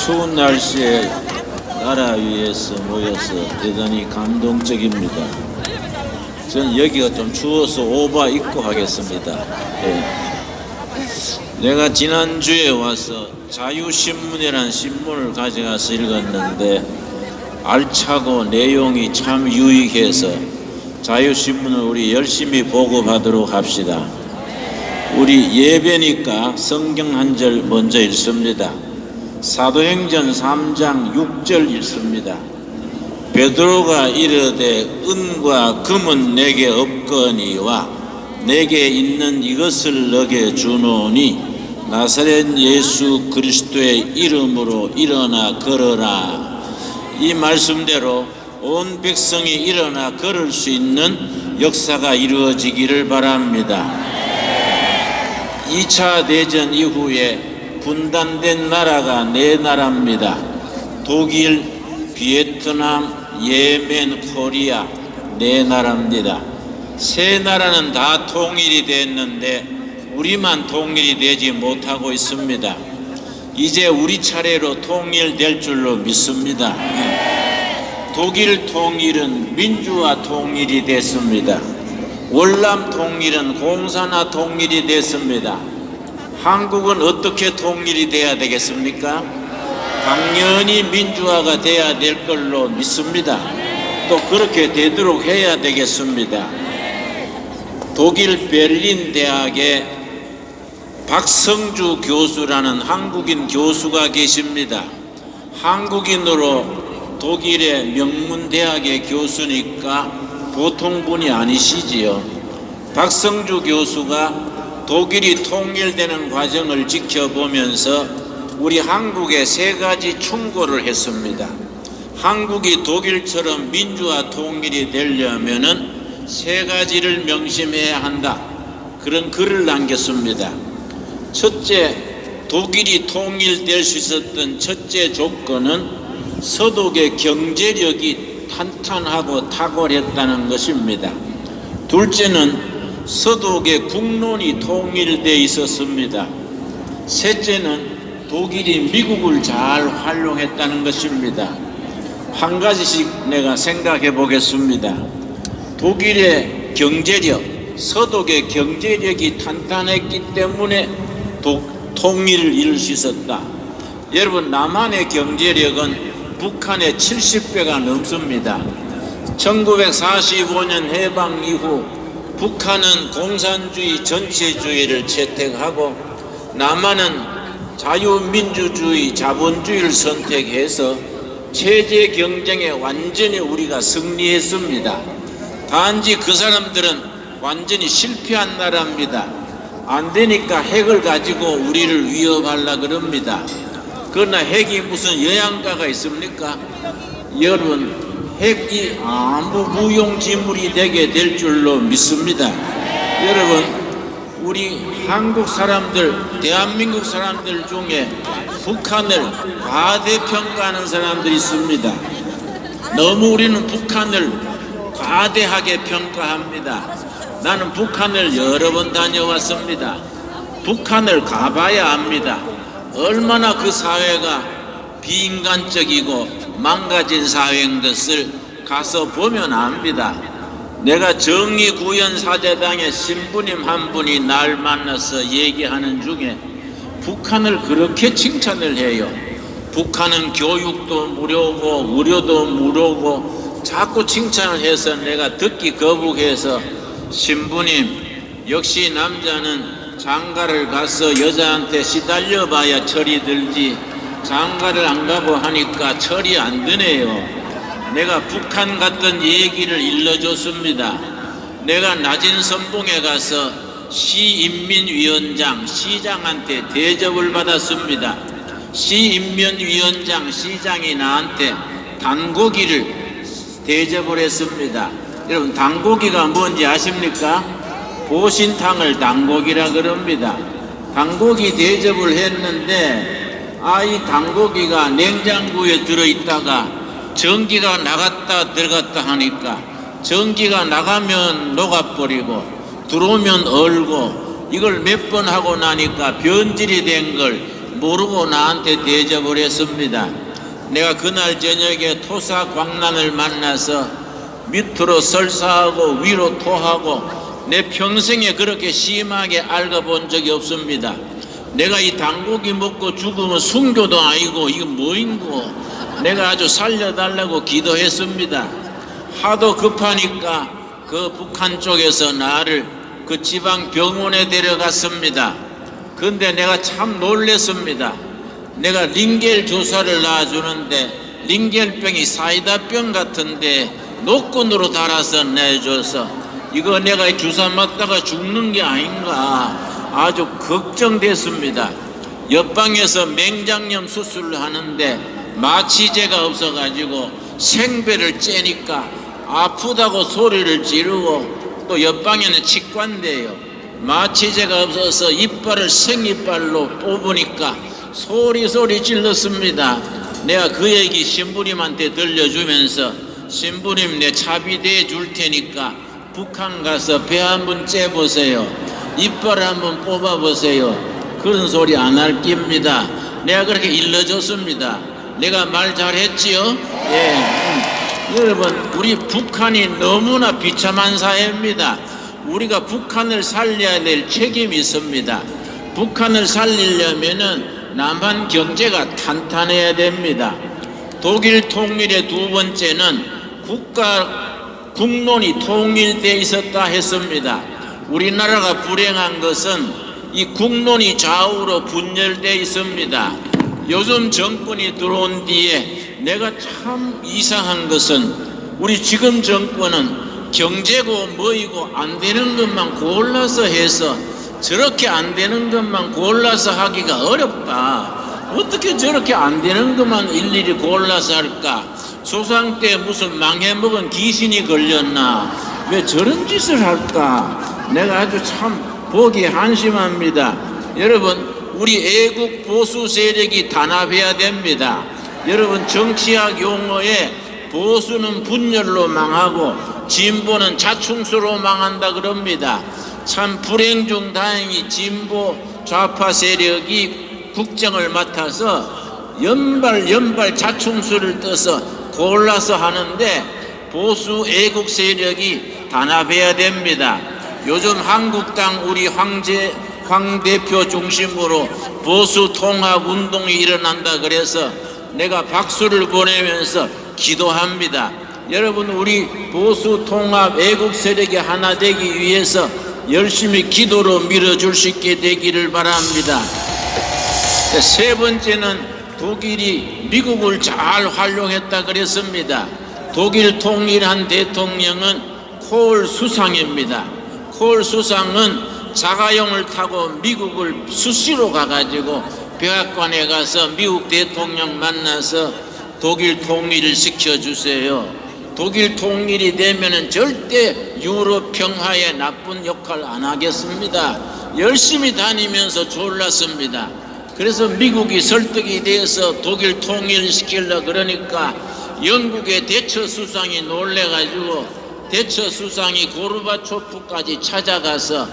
추운 날씨에 나라 위에서 모여서 대단히 감동적입니다. 저는 여기가 좀 추워서 오바 입고 하겠습니다. 내가 지난주에 와서 자유신문이라는 신문을 가져가서 읽었는데 알차고 내용이 참 유익해서 자유신문을 우리 열심히 보급하도록 합시다. 우리 예배니까 성경 한 절 먼저 읽습니다. 사도행전 3장 6절 읽습니다. 베드로가 이르되 은과 금은 내게 없거니와 내게 있는 이것을 너게 주노니 나사렛 예수 그리스도의 이름으로 일어나 걸어라. 이 말씀대로 온 백성이 일어나 걸을 수 있는 역사가 이루어지기를 바랍니다. 2차 대전 이후에 분단된 나라가 네 나라입니다. 독일, 베트남, 예멘, 코리아 네 나라입니다. 세 나라는 다 통일이 됐는데 우리만 통일이 되지 못하고 있습니다. 이제 우리 차례로 통일될 줄로 믿습니다. 독일 통일은 민주화 통일이 됐습니다. 월남 통일은 공산화 통일이 됐습니다. 한국은 어떻게 통일이 돼야 되겠습니까? 당연히 민주화가 돼야 될 걸로 믿습니다. 또 그렇게 되도록 해야 되겠습니다. 독일 베를린 대학에 박성주 교수라는 한국인 교수가 계십니다. 한국인으로 독일의 명문 대학의 교수니까 보통 분이 아니시지요. 박성주 교수가 독일이 통일되는 과정을 지켜보면서 우리 한국에 세 가지 충고를 했습니다. 한국이 독일처럼 민주화 통일이 되려면은 세 가지를 명심해야 한다. 그런 글을 남겼습니다. 첫째, 독일이 통일될 수 있었던 첫째 조건은 서독의 경제력이 탄탄하고 탁월했다는 것입니다. 둘째는 서독의 국론이 통일되어 있었습니다. 셋째는 독일이 미국을 잘 활용했다는 것입니다. 한 가지씩 내가 생각해 보겠습니다. 독일의 경제력, 서독의 경제력이 탄탄했기 때문에 통일을 이룰 수 있었다. 여러분, 남한의 경제력은 북한의 70배가 넘습니다. 1945년 해방 이후 북한은 공산주의 전체주의를 채택하고 남한은 자유민주주의 자본주의를 선택해서 체제 경쟁에 완전히 우리가 승리했습니다. 단지 그 사람들은 완전히 실패한 나라입니다. 안 되니까 핵을 가지고 우리를 위협하려 그럽니다. 그러나 핵이 무슨 영양가가 있습니까? 여러분, 핵이 아무 무용지물이 되게 될 줄로 믿습니다. 여러분, 우리 한국 사람들, 대한민국 사람들 중에 북한을 과대평가하는 사람들이 있습니다. 너무 우리는 북한을 과대하게 평가합니다. 나는 북한을 여러 번 다녀왔습니다. 북한을 가봐야 합니다. 얼마나 그 사회가 비인간적이고 망가진 사회인 것을 가서 보면 압니다. 내가 정의구현사제당의 신부님 한 분이 날 만나서 얘기하는 중에 북한을 그렇게 칭찬을 해요. 북한은 교육도 무료고 의료도 무료고 자꾸 칭찬을 해서 내가 듣기 거북해서 신부님, 역시 남자는 장가를 가서 여자한테 시달려 봐야 철이 들지 장가를 안 가고 하니까 철이 안 드네요. 내가 북한 갔던 얘기를 일러줬습니다. 내가 낮은 선봉에 가서 시인민위원장 시장한테 대접을 받았습니다. 시인민위원장 시장이 나한테 단고기를 대접을 했습니다. 여러분, 단고기가 뭔지 아십니까? 보신탕을 단고기라 그럽니다. 단고기 대접을 했는데 이 단고기가 냉장고에 들어있다가 전기가 나갔다 들어갔다 하니까 전기가 나가면 녹아버리고 들어오면 얼고 이걸 몇 번 하고 나니까 변질이 된 걸 모르고 나한테 대접을 했습니다. 내가 그날 저녁에 토사 광란을 만나서 밑으로 설사하고 위로 토하고 내 평생에 그렇게 심하게 앓아본 적이 없습니다. 내가 이 당고기 먹고 죽으면 순교도 아니고 이거 뭐인고 내가 아주 살려달라고 기도했습니다. 하도 급하니까 그 북한 쪽에서 나를 그 지방 병원에 데려갔습니다. 근데 내가 참 놀랬습니다. 내가 링겔 주사를 놔주는데 링겔병이 사이다병 같은데 노끈으로 달아서 내줘서 이거 내가 주사 맞다가 죽는 게 아닌가 아주 걱정됐습니다. 옆방에서 맹장염 수술을 하는데 마취제가 없어가지고 생배를 째니까 아프다고 소리를 지르고 또 옆방에는 치과인데요. 마취제가 없어서 이빨을 생이빨로 뽑으니까 소리 질렀습니다. 내가 그 얘기 신부님한테 들려주면서 신부님 내 차비대에 줄 테니까 북한 가서 배 한번 째보세요. 이빨 한번 뽑아보세요. 그런 소리 안 할 깁니다. 내가 그렇게 일러줬습니다. 내가 말 잘했지요? 예. 여러분 우리 북한이 너무나 비참한 사회입니다. 우리가 북한을 살려야 될 책임이 있습니다. 북한을 살리려면은 남한 경제가 탄탄해야 됩니다. 독일 통일의 두 번째는 국론이 통일돼 있었다 했습니다. 우리나라가 불행한 것은 이 국론이 좌우로 분열돼 있습니다. 요즘 정권이 들어온 뒤에 내가 참 이상한 것은 우리 지금 정권은 경제고 뭐이고 안 되는 것만 골라서 해서 저렇게 안 되는 것만 골라서 하기가 어렵다. 어떻게 저렇게 안 되는 것만 일일이 골라서 할까? 조상 때 무슨 망해먹은 귀신이 걸렸나? 왜 저런 짓을 할까? 내가 아주 참 보기 한심합니다. 여러분 우리 애국 보수 세력이 단합해야 됩니다. 여러분 정치학 용어에 보수는 분열로 망하고 진보는 자충수로 망한다 그럽니다. 참 불행 중 다행히 진보 좌파 세력이 국정을 맡아서 연발 자충수를 떠서 골라서 하는데 보수 애국 세력이 단합해야 됩니다. 요즘 한국당 우리 황 대표 중심으로 보수 통합 운동이 일어난다 그래서 내가 박수를 보내면서 기도합니다. 여러분 우리 보수 통합 애국 세력이 하나 되기 위해서 열심히 기도로 밀어줄 수 있게 되기를 바랍니다. 세 번째는 독일이 미국을 잘 활용했다 그랬습니다. 독일 통일한 대통령은 콜 수상입니다. 콜 수상은 자가용을 타고 미국을 수시로 가가지고 백악관에 가서 미국 대통령 만나서 독일 통일을 시켜주세요. 독일 통일이 되면은 절대 유럽 평화에 나쁜 역할 안 하겠습니다. 열심히 다니면서 졸랐습니다. 그래서 미국이 설득이 돼서 독일 통일을 시키려고 그러니까 영국의 대처 수상이 놀래가지고 대처 수상이 고르바초프까지 찾아가서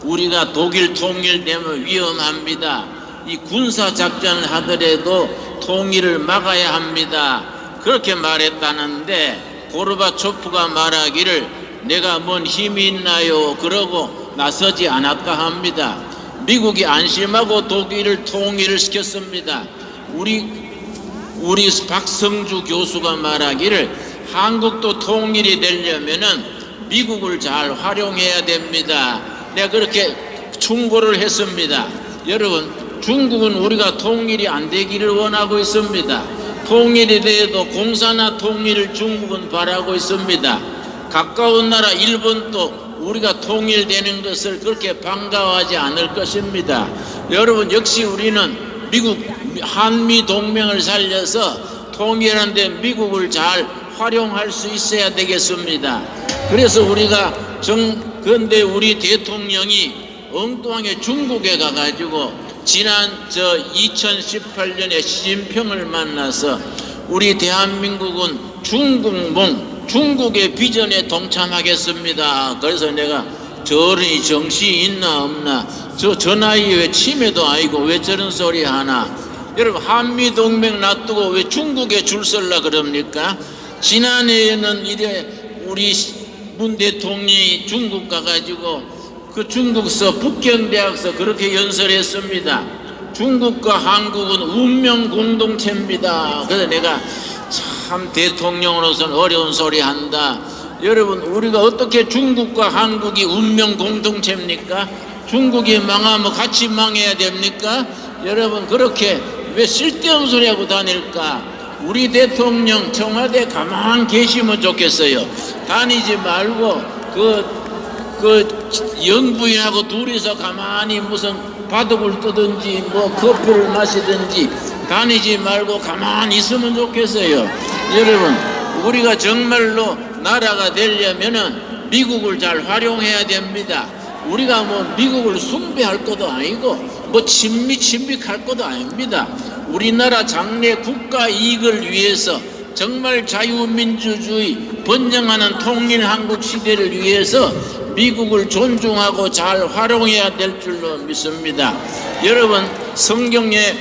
우리가 독일 통일되면 위험합니다. 이 군사작전을 하더라도 통일을 막아야 합니다. 그렇게 말했다는데 고르바초프가 말하기를 내가 뭔 힘이 있나요? 그러고 나서지 않았다 합니다. 미국이 안심하고 독일을 통일을 시켰습니다. 우리 박성주 교수가 말하기를 한국도 통일이 되려면은 미국을 잘 활용해야 됩니다. 내가 그렇게 충고를 했습니다. 여러분 중국은 우리가 통일이 안 되기를 원하고 있습니다. 통일이 돼도 공산화 통일을 중국은 바라고 있습니다. 가까운 나라 일본도 우리가 통일되는 것을 그렇게 반가워하지 않을 것입니다. 여러분 역시 우리는 미국 한미 동맹을 살려서 통일하는데 미국을 잘 활용할 수 있어야 되겠습니다. 그래서 우리가 그런데 우리 대통령이 엉뚱하게 중국에 가가지고 지난 2018년에 시진핑을 만나서 우리 대한민국은 중국의 비전에 동참하겠습니다. 그래서 내가 저런이 정신이 있나 없나? 저 나이에 왜 치매도 아니고 왜 저런 소리 하나? 여러분, 한미동맹 놔두고 왜 중국에 줄 설라 그럽니까? 지난해에는 이래 우리 문 대통령이 중국 가가지고 그 중국서 북경대학서 그렇게 연설했습니다. 중국과 한국은 운명 공동체입니다. 그래서 내가 참 대통령으로서는 어려운 소리 한다. 여러분, 우리가 어떻게 중국과 한국이 운명 공동체입니까? 중국이 망하면 같이 망해야 됩니까? 여러분, 그렇게 왜 쓸데없는 소리 하고 다닐까? 우리 대통령 청와대 가만 계시면 좋겠어요. 다니지 말고 그 영부인하고 둘이서 가만히 무슨 바둑을 뜨든지 뭐 커피를 마시든지 다니지 말고 가만히 있으면 좋겠어요. 여러분, 우리가 정말로 나라가 되려면은 미국을 잘 활용해야 됩니다. 우리가 뭐 미국을 숭배할 것도 아니고 뭐 친미할 것도 아닙니다. 우리나라 장래 국가 이익을 위해서 정말 자유민주주의 번영하는 통일한국 시대를 위해서 미국을 존중하고 잘 활용해야 될 줄로 믿습니다. 여러분, 성경에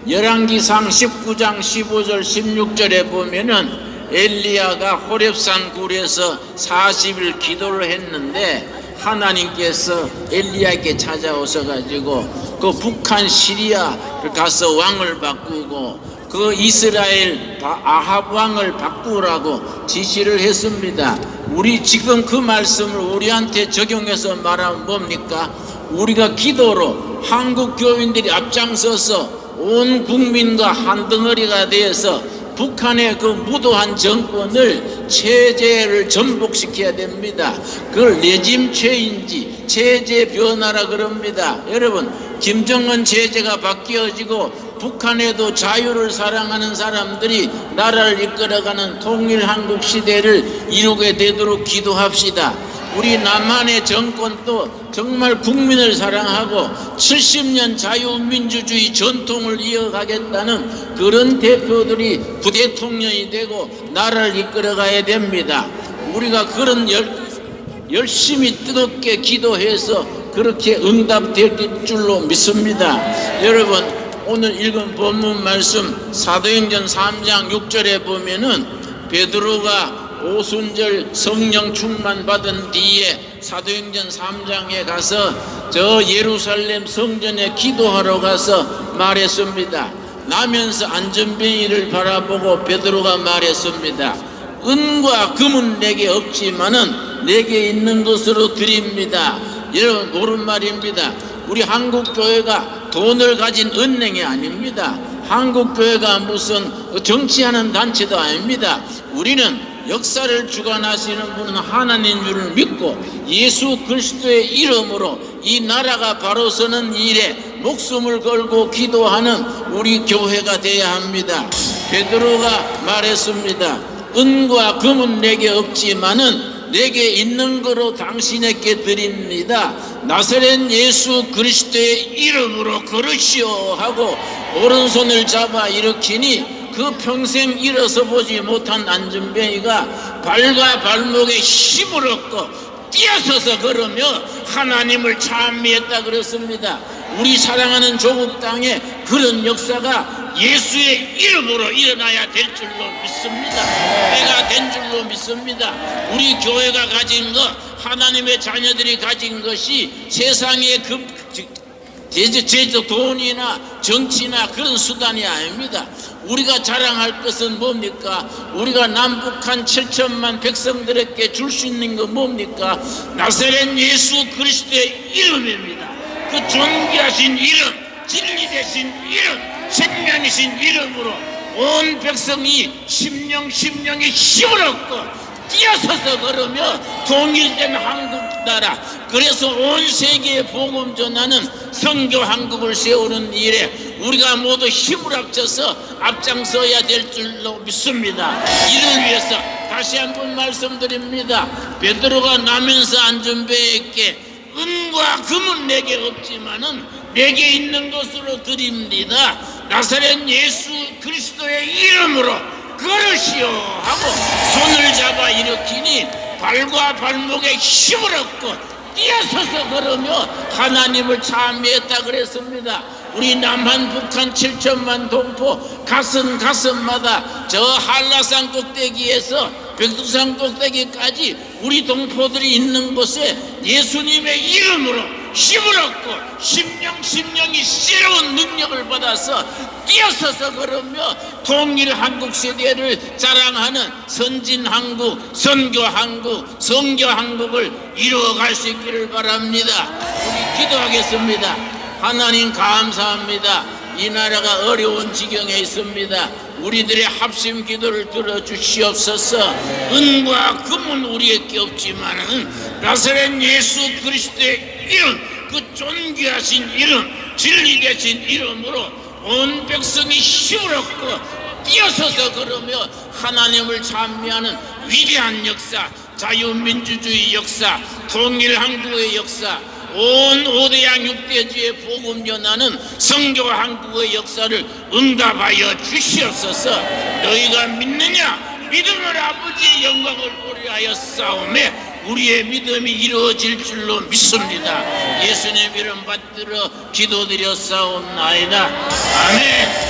열왕기상 19장 15절 16절에 보면은 엘리야가 호렙산 굴에서 40일 기도를 했는데 하나님께서 엘리야에게 찾아오셔 가지고 그 북한 시리아를 가서 왕을 바꾸고 그 이스라엘 아합 왕을 바꾸라고 지시를 했습니다. 우리 지금 그 말씀을 우리한테 적용해서 말하면 뭡니까? 우리가 기도로 한국 교인들이 앞장서서 온 국민과 한 덩어리가 되어서 북한의 그 무도한 정권을 체제를 전복시켜야 됩니다. 그걸 레짐 체인지 체제 변화라 그럽니다. 여러분, 김정은 체제가 바뀌어지고 북한에도 자유를 사랑하는 사람들이 나라를 이끌어가는 통일한국 시대를 이루게 되도록 기도합시다. 우리 남한의 정권도 정말 국민을 사랑하고 70년 자유민주주의 전통을 이어가겠다는 그런 대표들이 부대통령이 되고 나라를 이끌어가야 됩니다. 우리가 그런 열심히 뜨겁게 기도해서 그렇게 응답될 줄로 믿습니다. 여러분, 오늘 읽은 본문 말씀 사도행전 3장 6절에 보면은 베드로가 오순절 성령 충만 받은 뒤에 사도행전 3장에 가서 저 예루살렘 성전에 기도하러 가서 말했습니다. 나면서 안전뱅이를 바라보고 베드로가 말했습니다. 은과 금은 내게 없지만은 내게 있는 것으로 드립니다. 여러분, 옳은 말입니다. 우리 한국교회가 돈을 가진 은행이 아닙니다. 한국교회가 무슨 정치하는 단체도 아닙니다. 우리는 역사를 주관하시는 분은 하나님인 줄을 믿고 예수 그리스도의 이름으로 이 나라가 바로 서는 일에 목숨을 걸고 기도하는 우리 교회가 되어야 합니다. 베드로가 말했습니다. 은과 금은 내게 없지만은 내게 있는 거로 당신에게 드립니다. 나사렛 예수 그리스도의 이름으로 걸으시오 하고 오른손을 잡아 일으키니 그 평생 일어서 보지 못한 안전뱅이가 발과 발목에 힘을 얻고 뛰어서서 걸으며 하나님을 찬미했다 그랬습니다. 우리 사랑하는 조국 땅에 그런 역사가 예수의 이름으로 일어나야 될 줄로 믿습니다. 해가 된 줄로 믿습니다. 우리 교회가 가진 것, 하나님의 자녀들이 가진 것이 세상의 돈이나 정치나 그런 수단이 아닙니다. 우리가 자랑할 것은 뭡니까? 우리가 남북한 7천만 백성들에게 줄 수 있는 건 뭡니까? 나사렛 예수 그리스도의 이름입니다. 그 존귀하신 이름, 진리 되신 이름, 생명이신 이름으로 온 백성이 심령의 힘을 얻고 뛰어서서 걸으며 통일된 한국 나라, 그래서 온 세계에 복음 전하는 선교 한국을 세우는 일에 우리가 모두 힘을 합쳐서 앞장서야 될 줄로 믿습니다. 이를 위해서 다시 한번 말씀드립니다. 베드로가 나면서 안전뱅이에게 은과 금은 내게 없지만은 내게 있는 것으로 드립니다. 나사렛 예수 그리스도의 이름으로 걸으시오 하고 손을 잡아 일으키니 발과 발목에 힘을 얻고 뛰어서서 걸으며 하나님을 찬미했다 그랬습니다. 우리 남한 북한 7천만 동포 가슴마다 저 한라산 꼭대기에서 백두산 꼭대기까지 우리 동포들이 있는 곳에 예수님의 이름으로 힘을 얻고 심령이 새로운 능력을 받아서 뛰어서서 걸으며 통일한국 세대를 자랑하는 선진한국, 선교한국, 성교한국을 이루어갈 수 있기를 바랍니다. 우리 기도하겠습니다. 하나님 감사합니다. 이 나라가 어려운 지경에 있습니다. 우리들의 합심 기도를 들어주시옵소서. 은과 금은 우리에게 없지만은 나사렛 예수 그리스도의 이름, 그 존귀하신 이름, 진리 되신 이름으로 온 백성이 힘을 얻고 뛰어서서 걸으며 하나님을 찬미하는 위대한 역사, 자유민주주의 역사, 통일한국의 역사, 온 5대양 6대주의 복음 전하는 성교 한국의 역사를 응답하여 주시옵소서. 너희가 믿느냐? 믿음을 아버지의 영광을 보리 하여 싸움에 우리의 믿음이 이루어질 줄로 믿습니다. 예수님 이름 받들어 기도드려 싸움나이다. 아멘.